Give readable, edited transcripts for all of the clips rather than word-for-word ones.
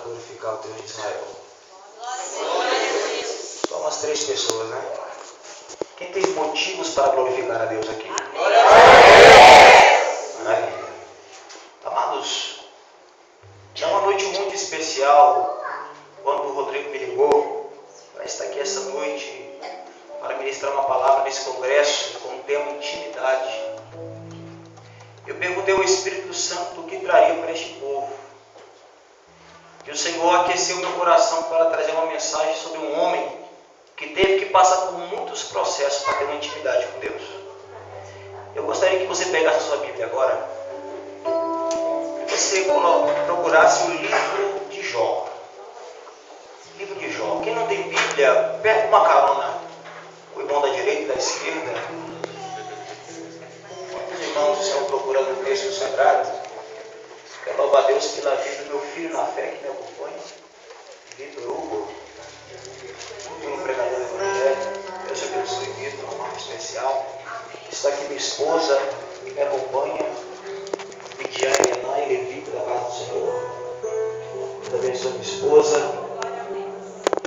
glorificar o Deus de Israel? Só umas 3 pessoas, né? Quem tem motivos para glorificar a Deus aqui? Maravilha. Amados, é uma noite muito especial quando o Rodrigo me ligou para estar aqui essa noite para ministrar uma palavra nesse congresso com o tema intimidade. Eu perguntei ao Espírito Santo o que traria para este povo. E o Senhor aqueceu meu coração para trazer uma mensagem sobre um homem que teve que passar por muitos processos para ter uma intimidade com Deus. Eu gostaria que você pegasse a sua Bíblia agora e você procurasse o livro de Jó. Livro de Jó. Quem não tem Bíblia, pega uma carona com o irmão da direita e da esquerda. Os irmãos estão procurando o texto sagrado. Quero louvar a Deus pela vida do meu filho na fé que me acompanha, Vitor Hugo, um pregador do Evangelho. Deus abençoe Vitor, um marco especial. Está aqui minha esposa que me acompanha, Lidiane, Ana e Levita da casa do Senhor. Deus abençoe minha esposa.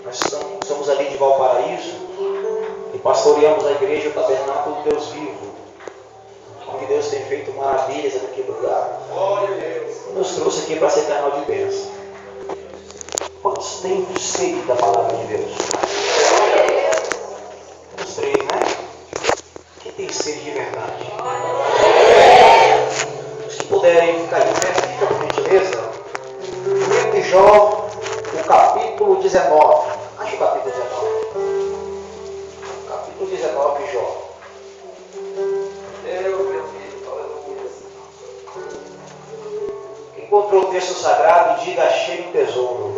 Nós estamos ali de Valparaíso e pastoreamos a igreja o Tabernáculo do Deus Vivo. Que Deus tem feito maravilhas naquele lugar. Nos trouxe aqui para ser canal de bênção. Quantos têm sede da palavra de Deus? Os 3, né? Quem tem sede de verdade? Se puderem ficar de pé, fica por gentileza. Livro de Jó, o capítulo 19. Acho o capítulo 19. Capítulo 19 de Jó. Encontrou o texto sagrado, diga: achei um tesouro.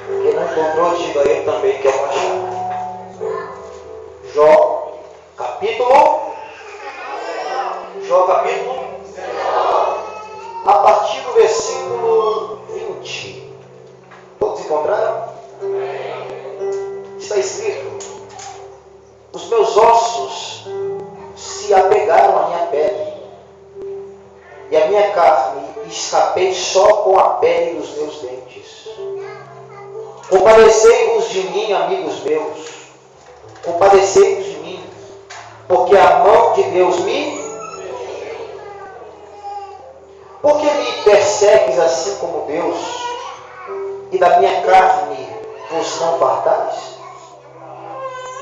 Quem não encontrou, diga: eu também quero achar. Jó, capítulo 19. A partir do versículo 20. Todos encontraram? Está escrito: os meus ossos se apegaram à minha pele, e a minha carne escapei só com a pele dos meus dentes. Compadecei-vos de mim, amigos meus, compadecei-vos de mim, porque a mão de Deus me... Por que me persegues assim como Deus, e da minha carne vos não fartais?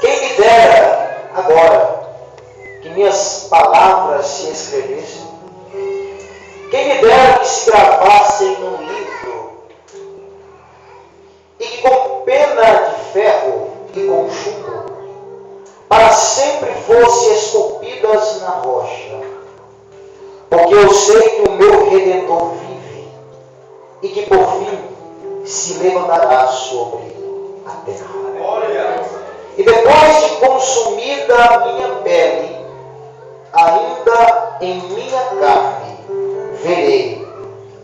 Quem me dera agora que minhas palavras se escrevessem, quem me dera que se gravassem num livro, e que com pena de ferro e com chumbo, para sempre fossem esculpidas na rocha. Porque eu sei que o meu Redentor vive, e que por fim se levantará sobre a terra. E depois de consumida a minha pele, ainda em minha carne, verei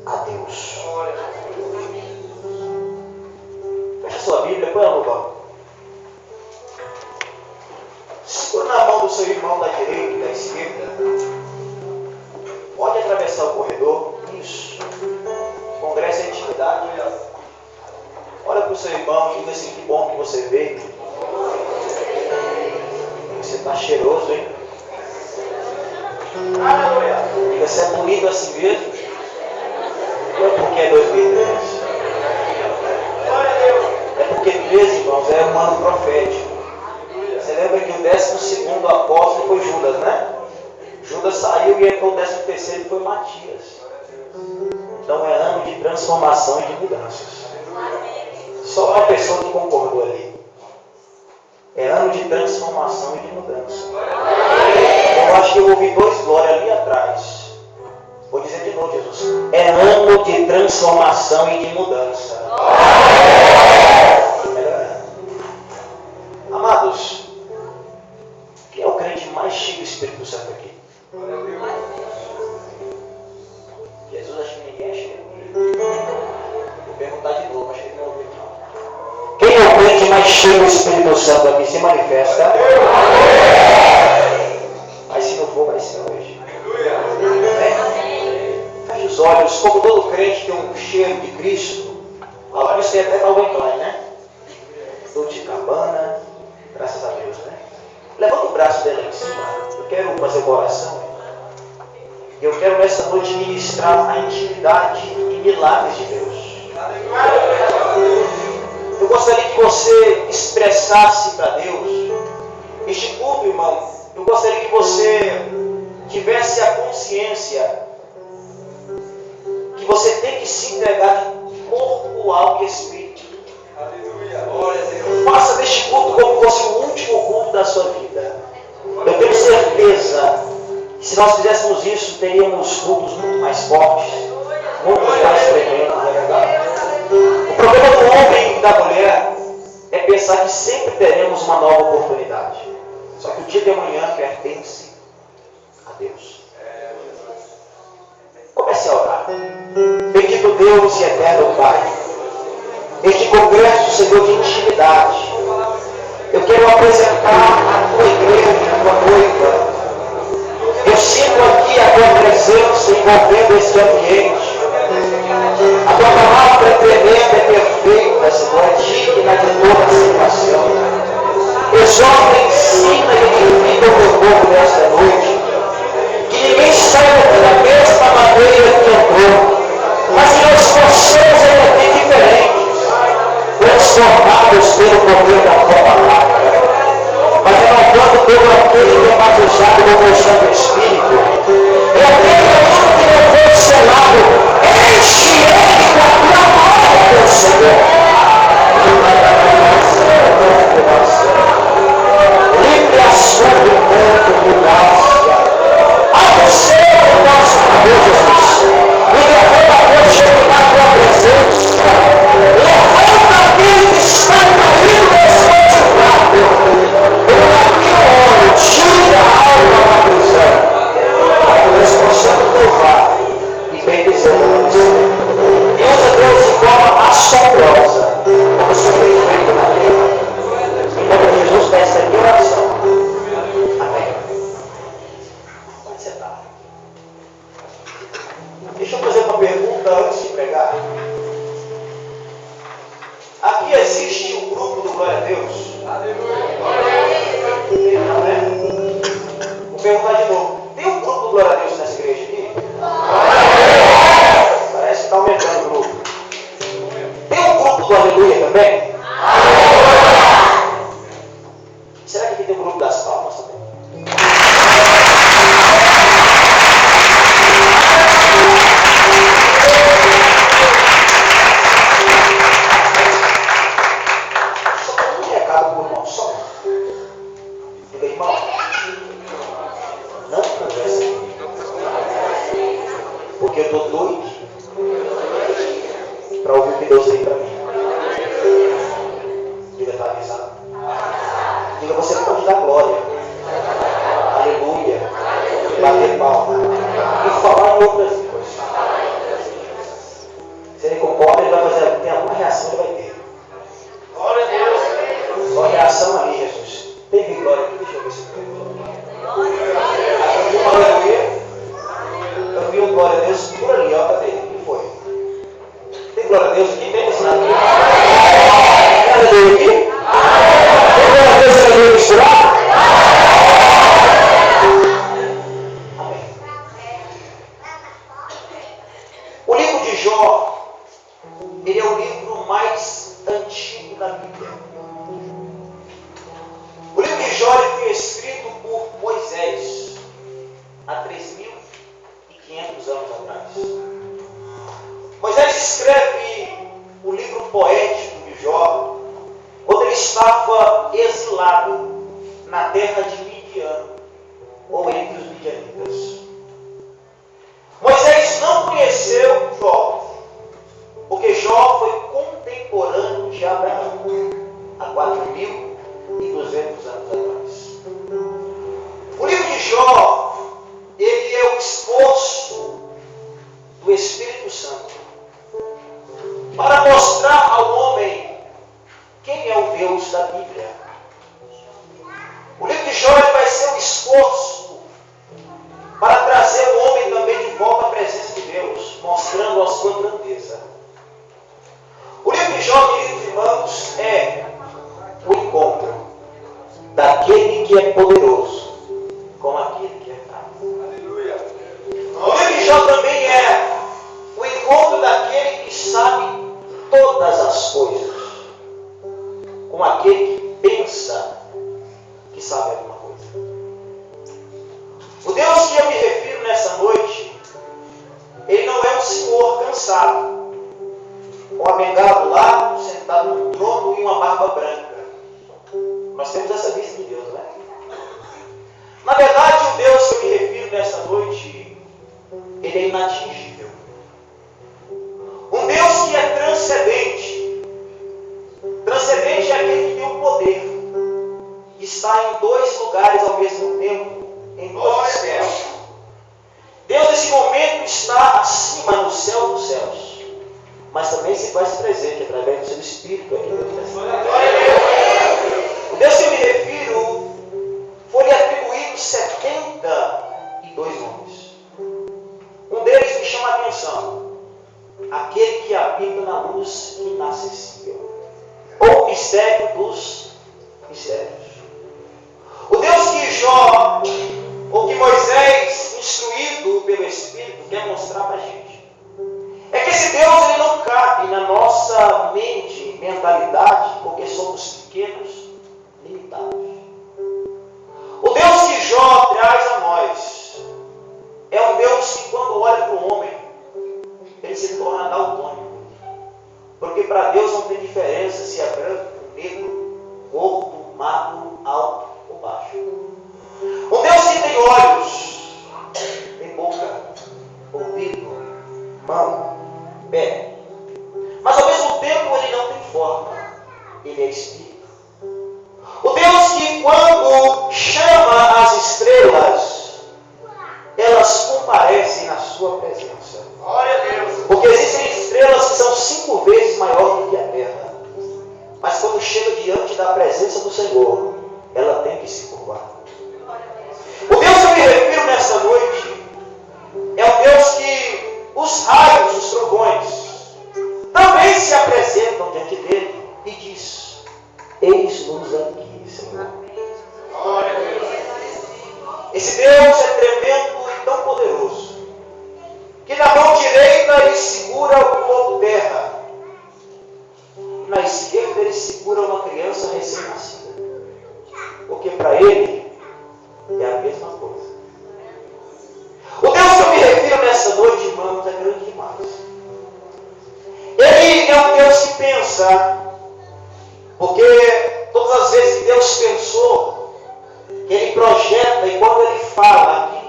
a Deus. Fecha sua Bíblia, põe no lugar. Segura na mão do seu irmão da direita e da esquerda. Pode atravessar o corredor. Isso. O congresso é intimidade. Olha para o seu irmão e diga assim: que bom que você veio. Você está cheiroso, hein? Diga: você é bonito assim mesmo? Não é porque é 2013. É porque 13, irmãos, é um ano profético. Você lembra que o 12º apóstolo foi Judas, né? Judas saiu e entrou o 13º, foi Matias. Então é ano de transformação e de mudanças. Só uma pessoa que concordou ali. É ano de transformação e de mudança. Eu acho que eu ouvi 2 glórias ali atrás. Vou dizer de novo, Jesus. É ano de transformação e de mudança. Amados, quem é o crente mais cheio do Espírito Santo aqui? Jesus, acho que ninguém é cheio. Vou perguntar de novo, acho que ele não ouviu não. Quem é o crente mais cheio do Espírito Santo aqui? Se manifesta. Mas se não for, vai ser hoje. Feche os os olhos, como todo crente tem um cheiro de Cristo. Agora isso tem até Calvin Klein, né? Dolce & Gabbana, graças a Deus, né? Levanta o braço dela em cima. Eu quero fazer uma oração. Eu quero nessa noite ministrar a intimidade e milagres de Deus. Eu gostaria que você expressasse para Deus este culto, irmão. Eu gostaria que você tivesse a consciência que você tem que se entregar de corpo, alma e espírito. Faça deste culto como fosse o último culto da sua vida. Eu tenho certeza que se nós fizéssemos isso, teríamos cultos muito mais fortes, muito mais tremendos. O problema do homem e da mulher é pensar que sempre teremos uma nova oportunidade. Só que o dia de amanhã pertence a Deus. Comece a orar. Bendito Deus e eterno Pai, este congresso, Senhor, de intimidade, eu quero apresentar a tua igreja, a tua noiva. Eu sinto aqui a tua presença envolvendo esse ambiente. A tua palavra é tremenda, é perfeita, Senhor, é digna de toda aceitação. Exorta, ensina e edifica o teu povo nesta noite. Que ninguém saia da mesma maneira que entrou, mas que nós possamos ainda ter diferentes, transformados pelo poder da tua palavra. Mas renovando todo aquele que é batizado no teu Santo Espírito. É aquele que não foi selado, enche ele com a tua palavra, Senhor. Livre a sua do de graça. A você, nosso Senhor Jesus, e levanta a Deus na tua presença. Levanta aquele que está caído nesse antipado. Eu tira a alma da prisão. Para que nós possamos louvar e bendizer o nome do Senhor. E usa Deus de forma assombrosa, como o Senhor tem feito na terra. Em nome de Jesus, peça a minha oração. Amém. Onde você está? Deixa eu fazer uma pergunta antes de pregar. Aqui existe um grupo do Glória a Deus? Não é? Vou perguntar de novo. Tem um grupo do Glória a Deus nessa igreja aqui? Parece que está aumentando o grupo. Tem um grupo do Aleluia também? Será que aqui tem um grupo das palmas também? Porque eu estou doido para ouvir o que Deus tem para mim. Diga, está avisado. Diga, você pode dar glória, aleluia, bater palma e falar em outras coisas. Se ele concorda, ele vai fazer, tem alguma reação, ele vai ter. Glória a Deus. Só reação ali, Jesus. Teve glória aqui, deixa eu ver se tem glória. Eu vi uma aleluia. Eu vi um glória a Deus por ali, ó, cadê? O que foi? Tem glória a Deus aqui? Tem ensinado aqui? Tem aleluia aqui? Tem glória a Deus aleluia misturado? Amém. O livro de Jó, ele é o livro mais antigo da Bíblia. O livro de Jó foi escrito por Moisés há 3.500 anos atrás. Moisés escreve o livro poético de Jó quando ele estava exilado na terra de Midian, ou entre os midianitas. Moisés não conheceu Jó, porque Jó foi contemporâneo de Abraão há 4.200 anos atrás. O livro de Jó, ele é o esforço do Espírito Santo para mostrar ao homem quem é o Deus da Bíblia. O livro de Jó vai ser um esforço para trazer o homem também de volta à presença de Deus, que é poderoso com aquele que é fraco. Aleluia. O livro de Jó também é o encontro daquele que sabe todas as coisas com aquele que pensa que sabe alguma coisa. O Deus que eu me refiro nessa noite, ele não é um senhor cansado, com a bengala do lado, sentado no trono e uma barba branca. Nós temos essa vista de Deus, né? Na verdade, o Deus que eu me refiro nessa noite, ele é inatingível. Um Deus que é transcendente. Transcendente é aquele que tem o poder de estar em dois lugares ao mesmo tempo, em duas esferas. Deus nesse momento está acima no céu dos céus, mas também se faz presente através do seu Espírito aqui dentro dessa terra. O Deus que eu me refiro foi-lhe atribuído 72 nomes. Um deles me chama a atenção: aquele que habita na luz inacessível, ou mistério dos mistérios. O Deus que Jó, ou que Moisés, instruído pelo Espírito, quer mostrar para a gente, é que esse Deus ele não cabe na nossa mente, mentalidade, porque somos pequenos, limitados. O Deus que Jó traz a nós é um Deus que, quando olha para o homem, ele se torna daltônico. Porque para Deus não tem diferença se é branco, negro, gordo, magro, alto ou baixo. Um Deus que tem olhos, tem boca, ouvido, mão, pé. Mas ao mesmo tempo ele não tem forma. Ele é Espírito. O Deus que, quando chama as estrelas, elas comparecem na sua presença. Glória a Deus. Porque existem estrelas que são 5 vezes maiores do que a terra. Mas quando chega diante da presença do Senhor, ela tem que se curvar. O Deus que eu me refiro nessa noite é o Deus que os raios, os trovões, também se apresentam diante dele e diz: eis-nos aqui, Senhor. Glória a Deus. Esse Deus é tremendo e tão poderoso que na mão direita ele segura o povo terra, e na esquerda ele segura uma criança recém-nascida. Porque para ele é a mesma coisa. O Deus que eu me refiro nessa noite, irmãos, é grande demais. Ele é um Deus que pensa, porque todas as vezes que Deus pensou, ele projeta, e quando ele fala, aqui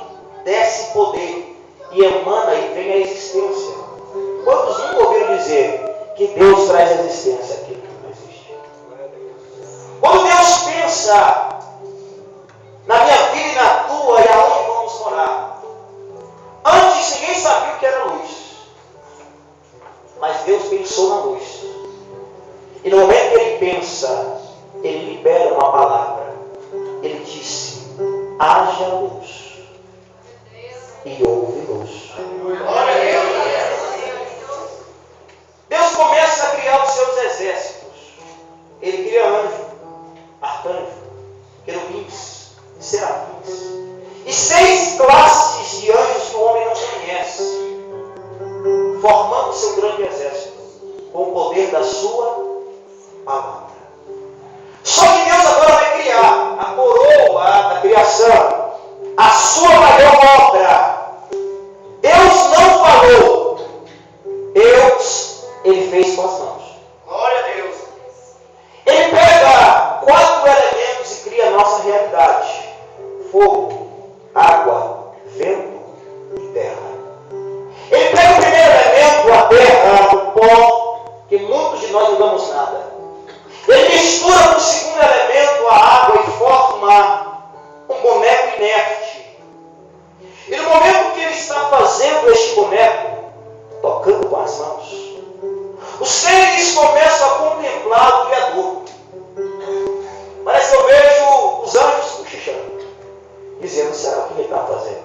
desce poder e emana e vem a existência. Quantos nunca ouviram dizer que Deus traz a existência aquilo que não existe? Quando Deus pensa na minha vida e na tua, e aonde vamos morar, antes ninguém sabia o que era luz, mas Deus pensou na luz. E no momento que ele pensa, ele libera uma palavra. Ele disse: haja luz. E houve luz. Deus começa a criar os seus exércitos. Ele cria anjo, arcanjo, querubins, serafins e 6 classes de anjos que o homem não conhece, formando seu grande exército com o poder da sua palavra. Só que Deus agora vai criar a coroa da criação, a sua maior obra. Deus não falou, Deus, ele fez com as mãos. Glória a Deus. Ele pega 4 elementos e cria a nossa realidade: fogo, água, vento e terra. Ele pega o primeiro elemento, a terra, o pó, que muitos de nós não damos nada. Ele mistura com o segundo elemento, a água, e forma um boneco inerte. E no momento que ele está fazendo este boneco, tocando com as mãos, os seres começam a contemplar o Criador. Parece que eu vejo os anjos cochichando, dizendo: será o que ele está fazendo?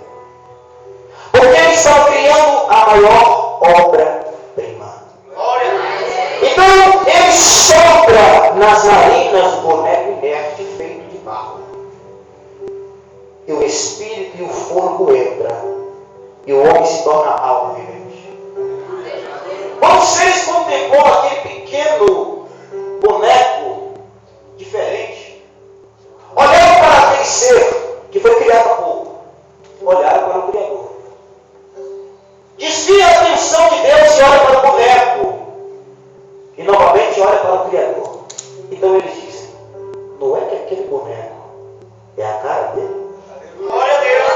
Porque eles estão criando a maior obra-prima. Então ele sopra nas narinas do boneco inerte feito de barro. espírito e o fôlego entra, e o homem se torna alma vivente. Quando vocês contemplou aquele pequeno boneco diferente, olharam para aquele ser que foi criado há pouco, olharam para o Criador. Desvia a atenção de Deus e olha para o boneco, e novamente olha para o Criador. Então eles dizem: não é que aquele boneco é a cara dele? Glória a Deus.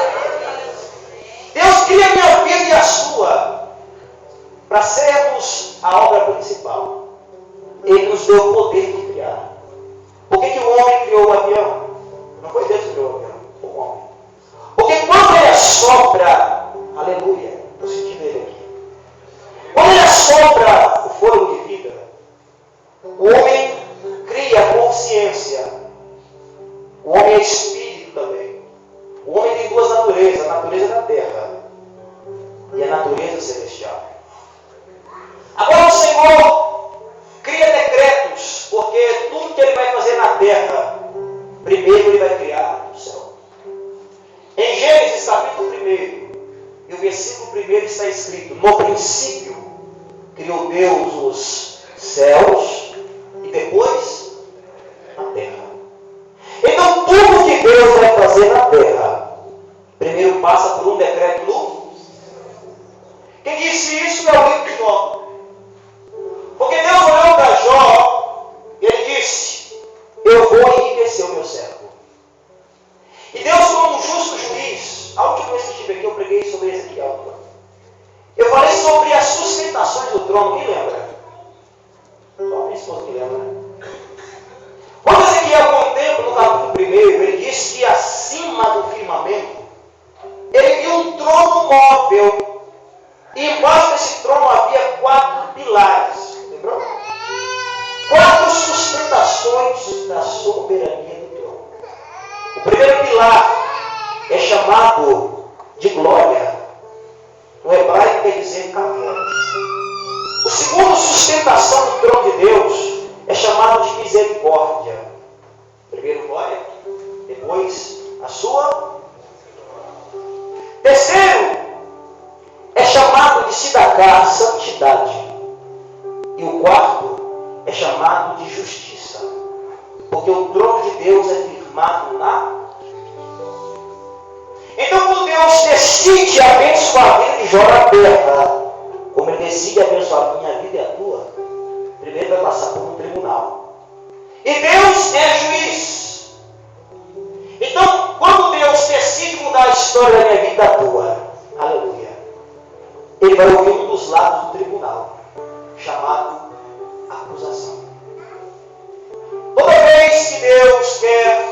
Deus cria a minha vida e a sua para sermos a obra principal. Ele nos deu o poder de criar. Por que o homem criou o avião? Não foi Deus que criou o avião, foi o homem. Porque quando ele assopra, aleluia, estou sentindo ele aqui. Quando ele assopra o fôlego de vida, o homem cria consciência. O homem é espírito também. O homem tem duas naturezas: a natureza da terra e a natureza celestial. Agora o Senhor cria decretos, porque tudo que Ele vai fazer na terra, primeiro Ele vai criar o céu. Em Gênesis capítulo 1, e o versículo 1 está escrito: no princípio criou Deus os céus e depois a terra. Então tudo que Deus vai fazer na terra, primeiro passa por um decreto no. Quem disse isso é o livro de Jó. Porque Deus olhou para Jó e Ele disse: eu vou enriquecer o meu servo. E Deus, como um justo juiz, a última vez que estive aqui eu preguei sobre Ezequiel. Eu falei sobre as sustentações do trono. Quem lembra? Só minha esposa que lembra, né? Quando Ezequiel contempla no capítulo 1, ele diz que acima do firmamento ele viu um trono móvel, e embaixo desse trono havia 4 pilares. Lembrou? 4 sustentações da soberania do trono. O primeiro pilar é chamado de glória. No hebraico quer dizer cavalo. O segundo sustentação do trono de Deus é chamado de misericórdia. Primeiro glória, depois a sua. Terceiro é chamado de Sidaká, santidade. E o quarto é chamado de justiça. Porque o trono de Deus é firmado na. Então, quando Deus decide abençoar a vida de Jó na terra, como Ele decide abençoar a minha vida e a tua, primeiro vai passar por um tribunal. E Deus é juiz. Então, quando Deus decide mudar a história da minha vida e da tua, aleluia, Ele vai ouvir um dos lados do tribunal, chamado acusação. Toda vez que Deus quer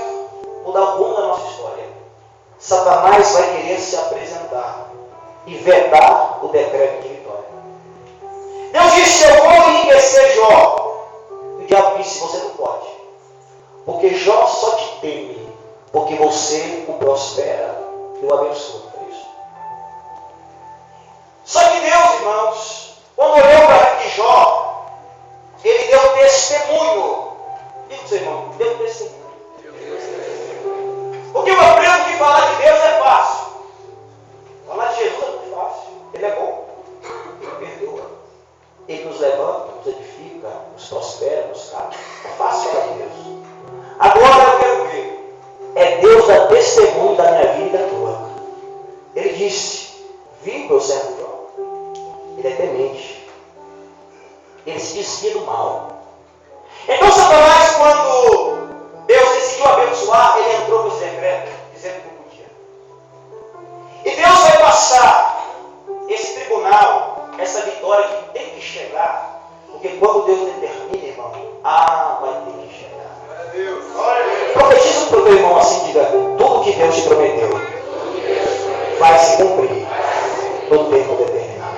mudar o rumo da nossa história, Satanás vai querer se apresentar e vetar o decreto de vitória. Deus disse: eu vou enriquecer Jó. E o diabo disse: você não pode. Porque Jó só te teme porque você o prospera e o abençoa por isso. Só que Deus, irmãos, quando olhou para a vida de Jó, Ele deu testemunho. Diga para o seu irmão: deu testemunho. Porque eu aprendo que falar de Deus é fácil. Falar de Jesus é muito fácil. Ele é bom. Ele perdoa. Ele nos levanta, nos edifica, nos prospera, nos cata. É fácil falar de Deus. Agora eu quero ver. É Deus dar testemunho da minha vida e da tua. Ele disse: viu meu servo Jó? Ele é temente. Ele se desvia do mal. Então Satanás, quando Deus decidiu abençoar, ele entrou nesse decreto, dizendo que não podia. E Deus vai passar esse tribunal, essa vitória que tem que chegar, porque quando Deus determina, irmão, vai ter que chegar. Profetiza para o teu irmão assim, diga: tudo que Deus te prometeu vai se cumprir no tempo determinado.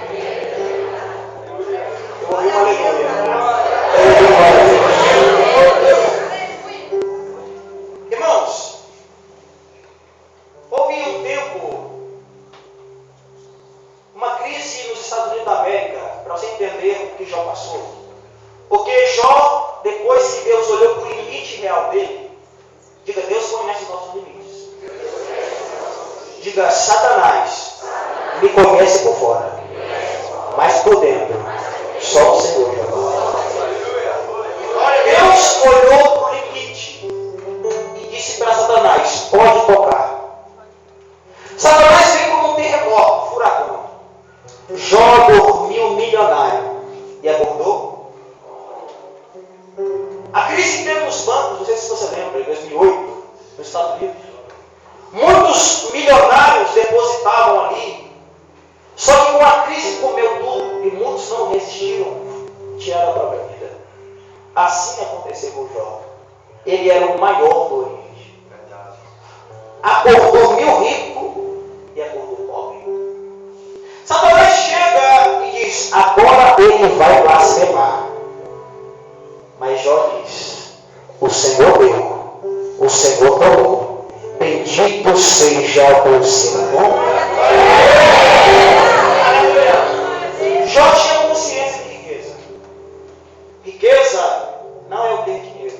Eu ouvi uma aleluia. Irmãos, houve um tempo, uma crise nos Estados Unidos da América, para você entender o que Jó passou. Porque Jó, depois que Deus olhou para o limite real dele, diga: Deus conhece os nossos limites. Diga: Satanás me conhece por fora, mas por dentro só o Senhor Jeová. Deus olhou para o limite e disse para Satanás: pode tocar. Satanás veio como um terremoto, furacão. Jó dormiu milionário e acordou. A crise que teve nos bancos, não sei se você lembra, em 2008, nos Estados Unidos. Muitos milionários depositavam ali. Só que com a crise comeu tudo e muitos não resistiram, tiraram a própria vida. Assim aconteceu com Jó. Ele era o maior do Oriente. Acordou rico e acordou pobre. Satanás chega e diz: agora ele vai blasfemar. Mas Jó diz: o Senhor deu, o Senhor tomou. Bendito seja o seu nome. Jó tinha consciência de riqueza. Riqueza não é o ter dinheiro.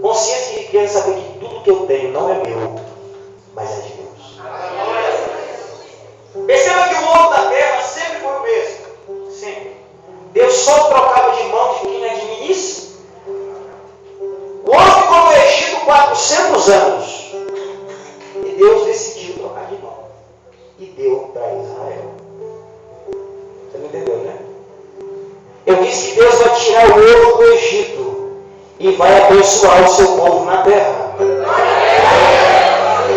Consciência de riqueza é saber que tudo que eu tenho não é meu, mas é de Deus. Perceba que o ouro da terra sempre foi o mesmo. Sempre. Deus só trocava de mão de quem administra. O ouro ficou no Egito 400 anos. E Deus decidiu trocar de mão. E deu para Israel. Você não entendeu, né? Eu disse que Deus vai tirar o ouro do Egito e vai abençoar o seu povo na terra.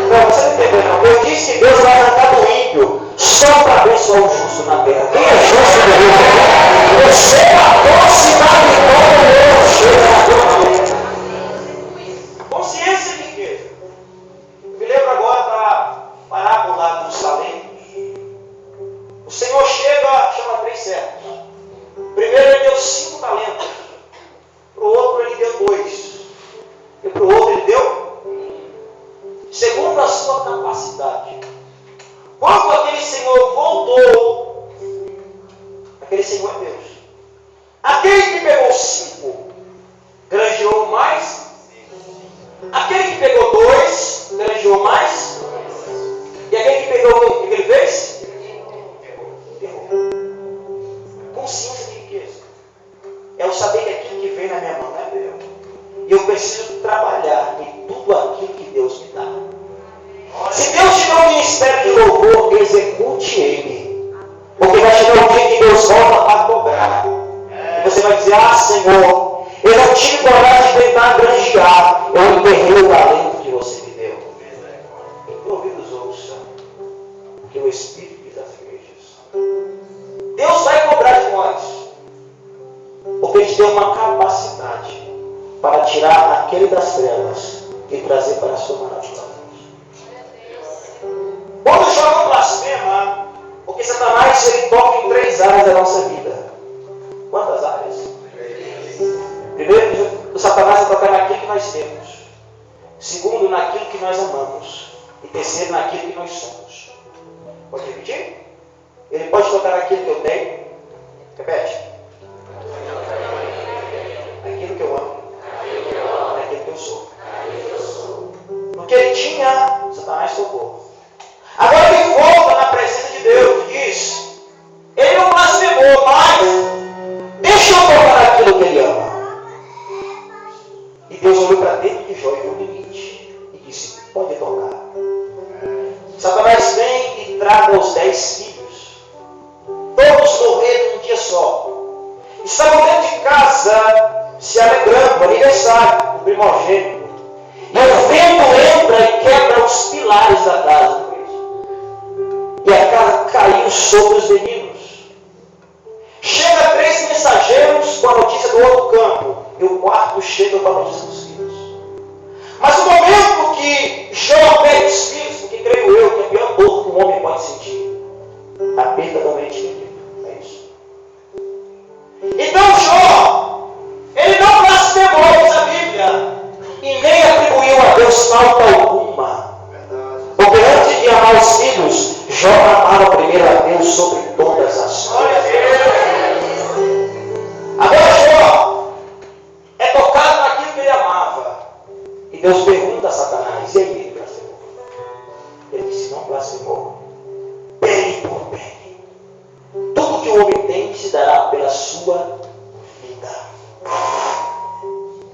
Não, você não entendeu, não. Eu disse que Deus vai arrancar do ímpio só para abençoar o justo na terra. Quem é justo no Deus? Você matou a cidade toda. Consciência de riqueza. Eu me lembro agora da parábola dos talentos. O Senhor chega, chama 3 servos. Primeiro ele deu 5 talentos. Para o outro ele deu 2. E para o outro ele deu 1. Segundo a sua capacidade. Quando aquele Senhor voltou, aquele Senhor é Deus. Aquele que pegou 5, granjeou mais. Aquele que pegou 2, granjeou mais. E aquele que pegou 1, o que ele fez? Enterrou. Consciência de riqueza é o saber que aquilo que vem na minha mão não é meu. E eu preciso trabalhar em tudo aquilo que Deus me dá. Se Deus te dá um ministério de louvor, execute ele. Porque vai chegar um dia que Deus volta para cobrar. E você vai dizer: ah, Senhor, eu não tive coragem de tentar granjear. Eu enterrei o talento que você me deu. Então, ouvidos ouçam que o Espírito diz às igrejas. Deus vai cobrar de nós. Porque Ele te deu uma capacidade para tirar aquele das trevas e trazer para a sua maravilhosa. Quando Jó não blasfema, porque Satanás ele toca em 3 áreas da nossa vida. Quantas áreas? Primeiro, o Satanás vai tocar naquilo que nós temos. Segundo, naquilo que nós amamos. E terceiro, naquilo que nós somos. Pode repetir? Ele pode tocar naquilo que eu tenho. Repete. Naquilo que eu amo. Naquilo que eu sou. No que ele tinha, Satanás tocou. Agora ele volta na presença de Deus e diz: ele não blasfemou, mas deixa eu tocar aquilo que ele ama. E Deus olhou para dentro de Jó e viu o limite e disse: pode tocar. Satanás vem e traga os 10 filhos. Todos morreram num dia só. Estavam dentro de casa se alegrando, aniversário do primogênito. E o vento entra e quebra os pilares da casa. E a casa caiu sobre os meninos. Chega 3 mensageiros com a notícia do outro campo. E o quarto chega com a notícia dos filhos. Mas no momento que Jó perde os filhos, porque creio eu que é a pior dor que um homem pode sentir, a perda da mente querida. É isso. Então Jó, ele não blasfemou, diz a Bíblia, e nem atribuiu a Deus falta alguma. Porque antes de amar os filhos, Jó amava primeiro a Deus sobre todas as coisas. Agora Jó é tocado naquilo que ele amava. sua vida.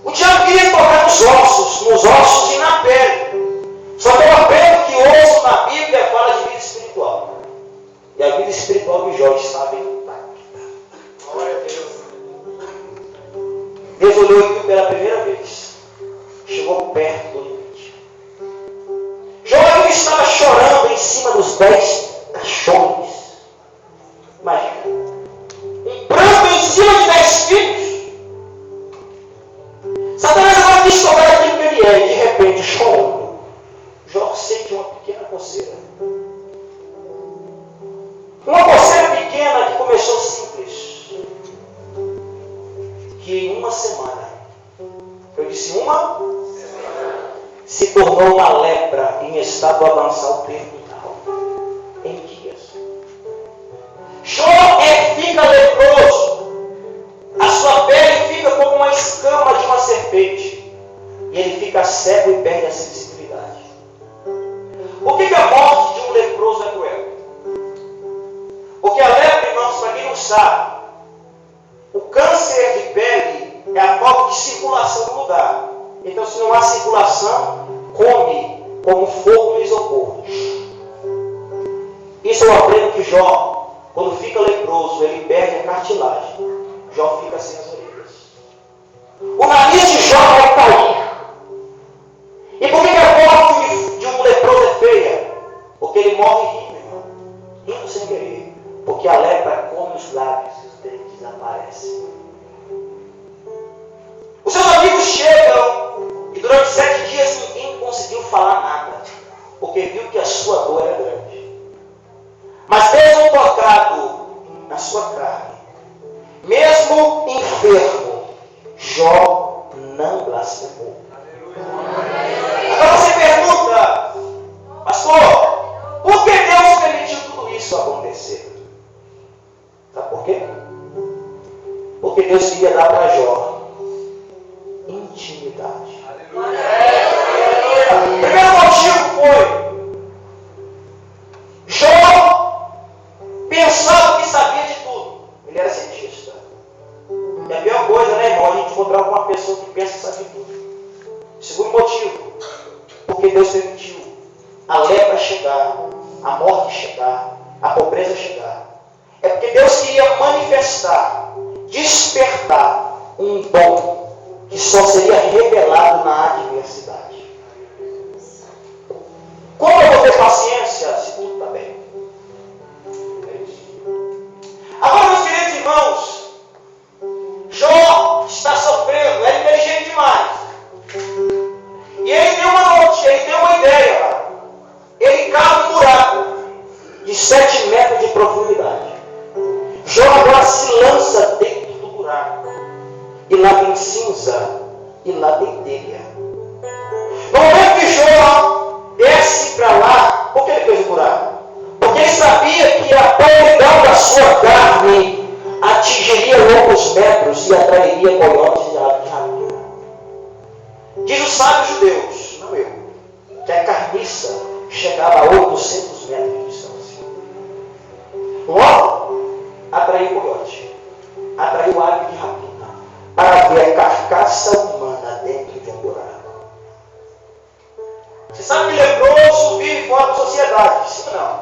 O diabo queria tocar nos ossos e na pele. Só que eu aprendo que osso na Bíblia fala de vida espiritual. E a vida espiritual de Jó estava intacta. Glória a Deus. Deus olhou aqui pela primeira vez. Chegou perto do limite. Jó estava chorando em cima dos 10 caixões. Imagina. Um pranto em cima de 10 filhos. Satanás agora quis tocar aquilo que ele é. E de repente, chorando, Jó sente uma pequena coceira. Uma coceira pequena que começou simples. Que em uma semana, eu disse uma, se tornou uma lepra em estado avançado terminal. Em dias. Jó fica leproso. A sua pele fica como uma escama de uma serpente. E ele fica cego e perde a sensibilidade. Por que a morte de um leproso é cruel? Porque a lepra, irmãos, para quem não sabe, o câncer de pele é a falta de circulação no lugar. Então, se não há circulação, come como fogo no isopor. Isso eu aprendo que Jó, quando fica leproso, ele perde a cartilagem. Jó fica sem as orelhas. O nariz de Jó vai cair. E por que a morte de um leproso é feia? Porque ele morre rindo, irmão. Rindo sem querer. Porque a lepra come os lábios e os dentes desaparecem. Os seus amigos chegam e durante 7 dias ninguém conseguiu falar nada. Porque viu que a sua dor era grande. Mas mesmo tocado na sua carne, mesmo enfermo, Jó não blasfemou. Agora você pergunta, pastor, por que Deus permitiu tudo isso acontecer? Sabe por quê? Porque Deus queria dar para Jó intimidade. O primeiro motivo foi: Jó pensava que sabia de tudo. Ele era cientista. E a pior coisa, né, irmão, a gente encontrar com uma pessoa que pensa que sabe de tudo. Segundo motivo, porque Deus permitiu a lepra chegar, a morte chegar, a pobreza chegar. É porque Deus queria manifestar, despertar um dom que só seria revelado na adversidade. Como eu vou ter paciência se tudo está bem? É isso. Agora, meus queridos irmãos, Jó está sofrendo, é inteligente demais. E ele tem uma ideia. Ele cava um buraco de 7 metros de profundidade. Jó agora se lança dentro do buraco. E lá tem cinza, e lá tem telha. No momento que Jó desce para lá, por que ele fez o buraco? Porque ele sabia que a podridão da sua carne atingiria longos metros e atrairia coiotes de rapina. Diz os sábios judeus, não eu, que a carniça chegava a 800 metros de distância. Logo, atraiu coiote, atraiu ave de rapina, para ver a carcaça humana dentro de um buraco. Você sabe que leproso vive fora da sociedade, sim ou não?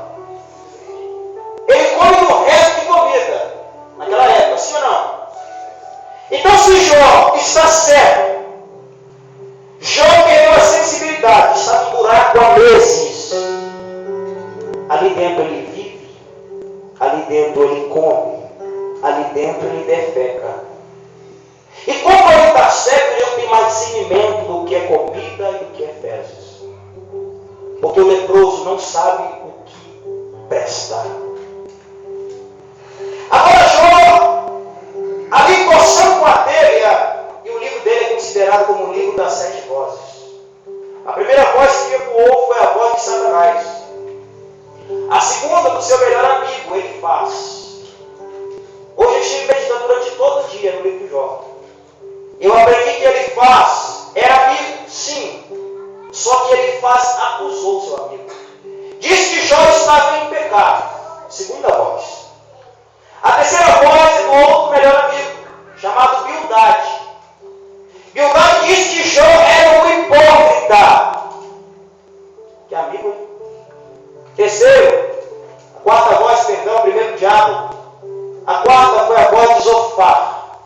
Ele come no resto de comida, naquela época, sim ou não? Então, se Jó está cego, Jó perdeu a sensibilidade, está num buraco há meses. Ali dentro ele vive, ali dentro ele come, ali dentro ele defeca. E como ele está cego, ele não tem mais discernimento do que é comida e do que é fezes. Porque o leproso não sabe o que presta. Agora Jó, ali coçando com a telha, e o livro dele é considerado como o livro das 7 vozes. A primeira voz que ecoou foi a voz de Satanás. A segunda do seu melhor amigo, ele faz. Hoje eu estive meditando durante todo o dia no livro de Jó. Eu aprendi que ele faz, era amigo, sim. Só que ele faz, acusou seu amigo. Diz que Jó estava em pecado. Segunda voz. A terceira voz é do outro melhor amigo, chamado Bildade. Bildade disse que Jó era um hipócrita. Que amigo, hein? Terceiro, a quarta voz, perdão, primeiro diabo. A quarta foi a voz de Zofar.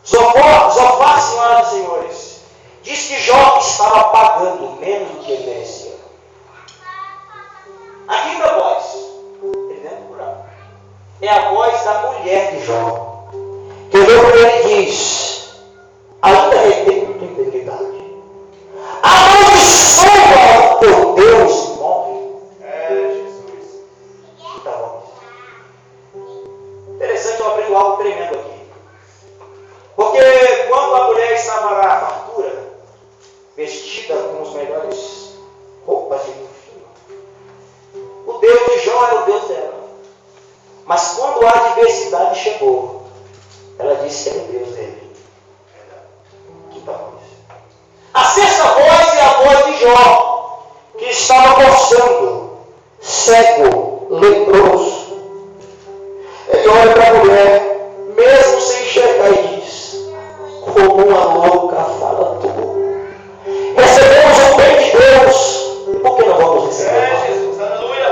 Zofar, senhoras e senhores, diz que Jó estava pagando menos do que ele merecia. A quinta voz, ele dentro do buraco, é a voz da mulher de Jó, que olhou para ele e diz: ainda retém tua integridade, amaldiçoa o teu Deus e morre. Jesus. Quinta voz. Interessante, eu aprendi algo tremendo aqui. Porque quando a mulher estava lá à fartura, vestida com as melhores roupas de vinho fino, o Deus de Jó era o Deus dela. Mas quando a adversidade chegou, ela disse que era o Deus dele. Quinta voz. A sexta voz é a voz de Jó, que estava coçando, cego, leproso. Ele olha para a mulher, mesmo sem enxergar, e diz: como uma louca fala tu. Recebemos o bem de Deus, por que não vamos receber? Jesus, aleluia.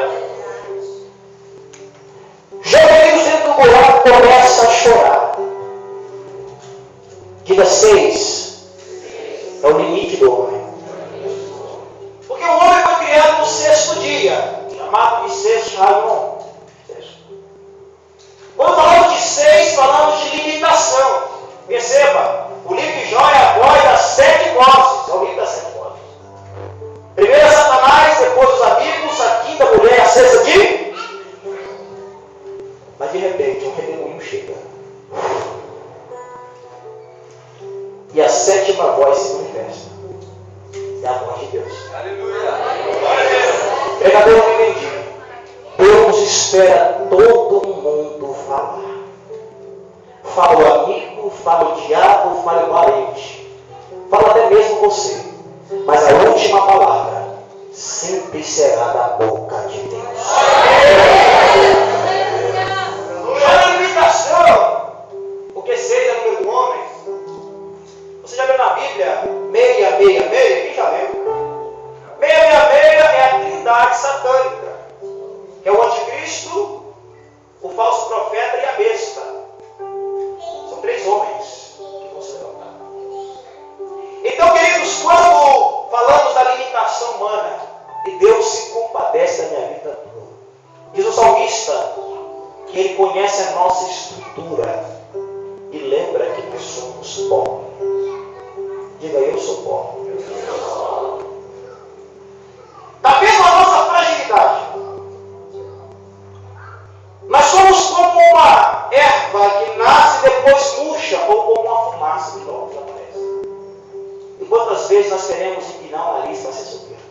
Jó, dentro do buraco, começa a chorar. Diga 6. É o limite do homem. Porque o homem foi criado no sexto dia, chamado de sexto Raion. Quando falamos de 6, falamos de limitação. Perceba, o livro de Jó é a voz das 7 vozes. É o livro das 7 vozes. Primeiro é Satanás, depois os amigos, a quinta mulher, a sexta de... Mas de repente, um redemoinho chega. E a sétima voz se manifesta. É a voz de Deus. Aleluia. Glória a Deus. Pregador, não entendi. Deus espera todo mundo falar. Fala o amigo, fala o diabo, fala o parente. Fala até mesmo você. Mas a última palavra sempre será da boca de Deus. Já na limitação, porque 6 é o número do homem. Você já leu na Bíblia 666? Quem já leu? 666 é a trindade satânica, que é o anticristo, o falso profeta e a besta. São 3 homens que vão se levantar. Então, queridos, quando falamos da limitação humana, e Deus se compadece da minha vida toda, diz o salmista que Ele conhece a nossa estrutura e lembra que nós somos pó. Diga: eu sou pó. Está vendo a nossa fragilidade? Nós somos como uma erva que nasce e depois murcha, ou como uma fumaça que logo desaparece. E quantas vezes nós queremos empinar o nariz para ser solteiro?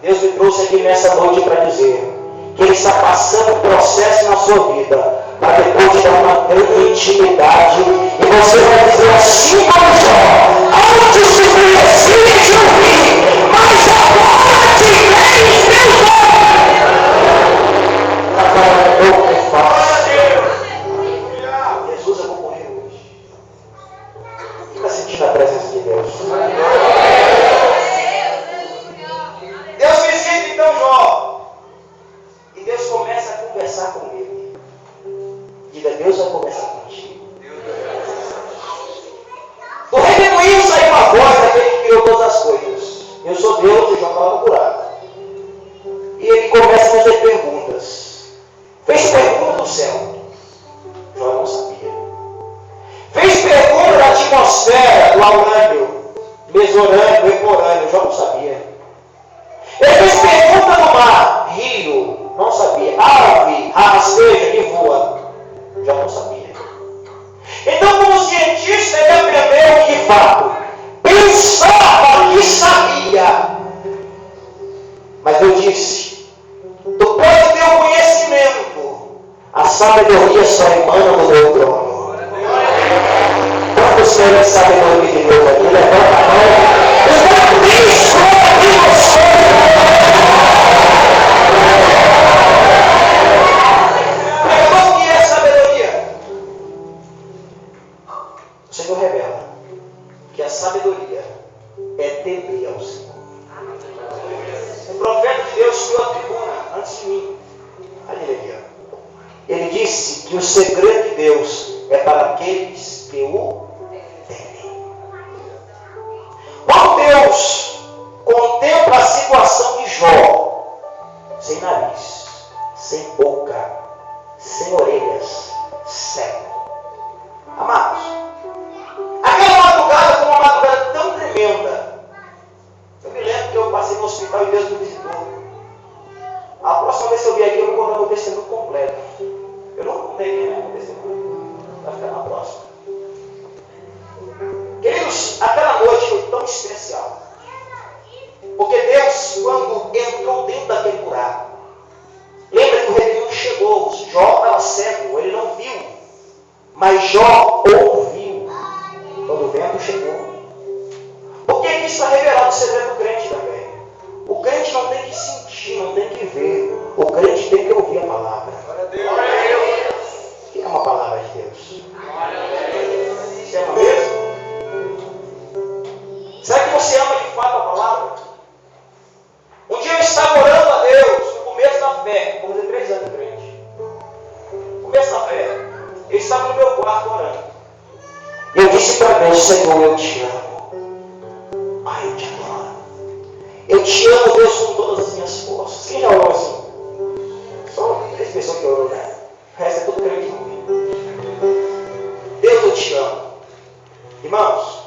Deus me trouxe aqui nessa noite para dizer que Ele está passando um processo na sua vida, para depois te dar uma grande intimidade, e você vai dizer assim como Jó: antes te conhecia e te ouvi, mas agora te vejo meu agora eu me faço. Jesus, eu vou morrer hoje. Fica sentindo a presença de Deus. Deus visita então Jó. E Deus começa a conversar com ele. Diga: Deus vai conversar contigo. Do redemoinho saiu uma voz daquele que criou todas as coisas. Eu sou Deus, e Jó estava no buraco. E ele começa a fazer perguntas. Fez pergunta do céu. Jó não sabia. Fez pergunta da atmosfera, do aurânio, mesorânio, ecorânio. Jó não sabia. Ele fez pergunta do mar, rio. Não sabia. Ave, rasteja que voa. Jó não sabia. Então, como cientista, ele aprendeu que fato pensava que sabia. Mas eu disse: tu pode ter o conhecimento, a sabedoria só emana do meu trono. Quantos querem sabedoria de Deus aqui? Levanta a mão. Eu penso que você. Pegou que essa O Senhor revela que a sabedoria é temer ao Senhor. O profeta de Deus subiu à tribuna antes de mim. Aleluia. Ele disse que o segredo de Deus é para aqueles que o temem. Quando Deus contempla a situação de Jó, sem nariz, sem boca, sem orelhas, cego. Amados, aquela madrugada foi uma madrugada tão tremenda. Eu me lembro que eu passei no hospital e Deus me visitou. A próxima vez que eu vier aqui, eu vou contar meu testemunho completo. Eu não contei quem é meu testemunho. Vai ficar na próxima. Queridos, aquela noite foi tão especial. Porque Deus, quando entrou dentro daquele buraco, lembra que o reino chegou. Jó estava cego, ele não viu. Mas Jó ouviu quando o vento chegou. Porque isso está revelado o segredo do crente também. O crente não tem que sentir, não tem que ver. O crente tem que ouvir a palavra. O que é uma palavra de Deus? Você ama mesmo? Será que você ama de fato a palavra? Um dia eu estava orando a Deus no começo da fé. Vou fazer 3 anos de crente. No começo da fé. Eu estava no meu quarto orando. E eu disse para Deus: Senhor, eu te amo. Ai, eu te adoro. Eu te amo, Deus, com todas as minhas forças. Quem já orou assim? Só 3 pessoas que oram, né? O resto é tudo crente ruim. Deus, eu te amo. Irmãos,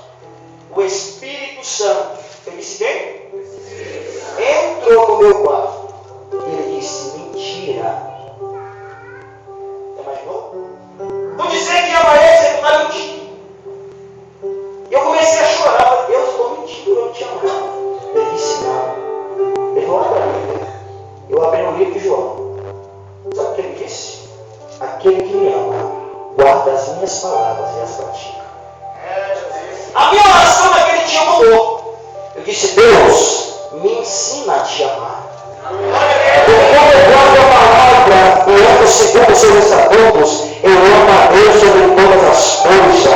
o Espírito Santo, eu disse quem? Entrou no meu quarto. Ele disse: mentira. Já imaginou? Tu dizer que ama ele, você não está mentindo. E eu comecei a chorar. Eu falei: Deus, eu estou mentindo, eu não te amo. Ele disse: não. Ele falou: olha para mim. Eu abri no livro de João. Sabe o que ele disse? Aquele que me ama, guarda as minhas palavras e as pratica. A minha oração naquele dia mudou. Eu disse: Deus, me ensina a te amar. Porque quando eu guardo a palavra e ando segundo os seus estatutos, eu amo a Deus sobre todas as coisas.